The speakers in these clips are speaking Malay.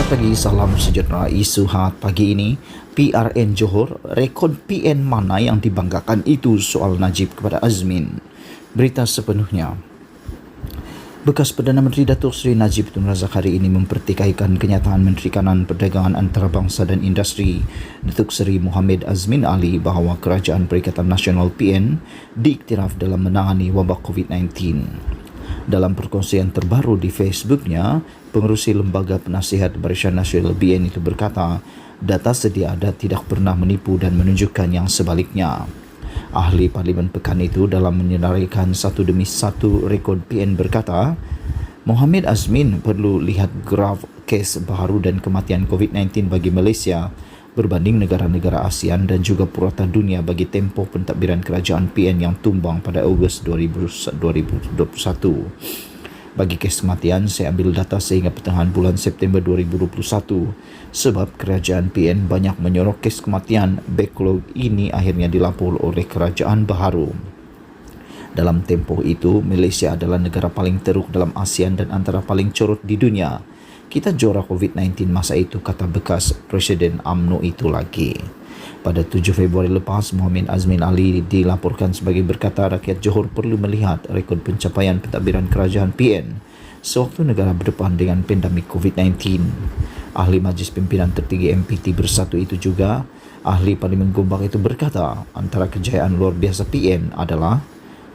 Selamat pagi, salam sejahtera. Isu hangat pagi ini, PRN Johor, rekod PN mana yang dibanggakan itu soal Najib kepada Azmin. Berita sepenuhnya. Bekas Perdana Menteri Datuk Seri Najib Tun Razak hari ini mempertikaikan kenyataan Menteri Kanan Perdagangan Antarabangsa dan Industri Datuk Seri Mohamed Azmin Ali bahawa Kerajaan Perikatan Nasional PN diiktiraf dalam menangani wabak COVID-19. Dalam perkongsian terbaru di Facebooknya, pengerusi Lembaga Penasihat Barisan Nasional BN itu berkata, data sedia ada tidak pernah menipu dan menunjukkan yang sebaliknya. Ahli Parlimen pekan itu dalam menyenaraikan satu demi satu rekod PN berkata, Mohamed Azmin perlu lihat graf kes baru dan kematian COVID-19 bagi Malaysia berbanding negara-negara ASEAN dan juga purata dunia bagi tempoh pentadbiran kerajaan PN yang tumbang pada Ogos 2021. Bagi kes kematian, saya ambil data sehingga pertengahan bulan September 2021 sebab kerajaan PN banyak menyorok kes kematian. Backlog ini akhirnya dilapor oleh kerajaan baharu. Dalam tempoh itu, Malaysia adalah negara paling teruk dalam ASEAN dan antara paling corot di dunia. Kita juara COVID-19 masa itu, kata bekas Presiden UMNO itu lagi. Pada 7 Februari lepas, Mohamed Azmin Ali dilaporkan sebagai berkata rakyat Johor perlu melihat rekod pencapaian pentadbiran kerajaan PN sewaktu negara berdepan dengan pandemik COVID-19. Ahli Majlis Pimpinan Tertinggi MPT Bersatu itu juga, ahli Parlimen Gombak itu berkata, antara kejayaan luar biasa PN adalah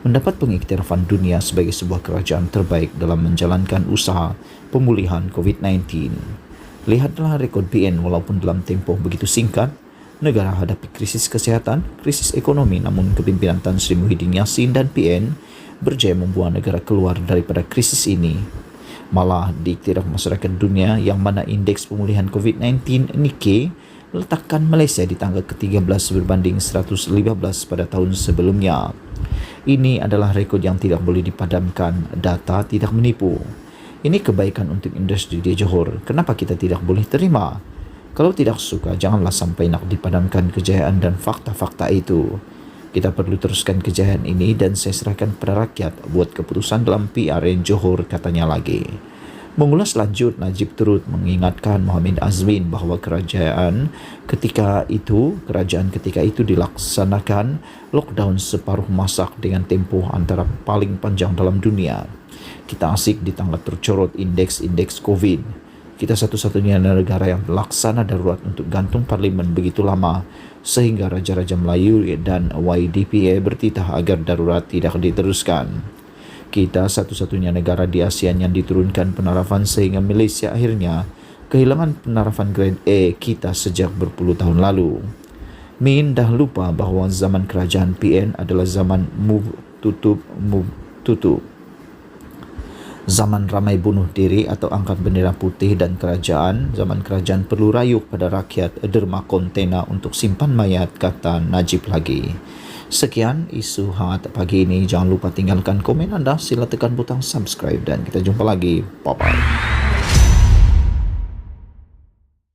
mendapat pengiktirafan dunia sebagai sebuah kerajaan terbaik dalam menjalankan usaha pemulihan COVID-19. Lihatlah rekod PN walaupun dalam tempoh begitu singkat, negara hadapi krisis kesihatan, krisis ekonomi, namun kepimpinan Tan Sri Muhyiddin Yassin dan PN berjaya membawa negara keluar daripada krisis ini. Malah diiktiraf masyarakat dunia yang mana indeks pemulihan COVID-19 Nikkei letakkan Malaysia di tangga ke-13 berbanding 115 pada tahun sebelumnya. Ini adalah rekod yang tidak boleh dipadamkan, data tidak menipu. Ini kebaikan untuk industri di Johor. Kenapa kita tidak boleh terima? Kalau tidak suka, janganlah sampai nak dipadamkan kejayaan dan fakta-fakta itu. Kita perlu teruskan kejayaan ini dan saya serahkan kepada rakyat buat keputusan dalam PRN Johor, katanya lagi. Mengulas lanjut, Najib turut mengingatkan Mohamed Azmin bahawa kerajaan ketika itu dilaksanakan lockdown separuh masak dengan tempoh antara paling panjang dalam dunia. Kita asik di tangga tercorot indeks COVID. Kita satu-satunya negara yang laksana darurat untuk gantung parlimen begitu lama sehingga Raja-Raja Melayu dan YDPA bertitah agar darurat tidak diteruskan. Kita satu-satunya negara di ASEAN yang diturunkan penarafan sehingga Malaysia akhirnya kehilangan penarafan grade A kita sejak berpuluh tahun lalu. Min dah lupa bahawa zaman kerajaan PN adalah zaman move tutup. Zaman ramai bunuh diri atau angkat bendera putih dan zaman kerajaan perlu rayuk pada rakyat derma kontena untuk simpan mayat, kata Najib lagi. Sekian isu hangat pagi ini. Jangan lupa tinggalkan komen anda, sila tekan butang subscribe dan kita jumpa lagi. Bye-bye.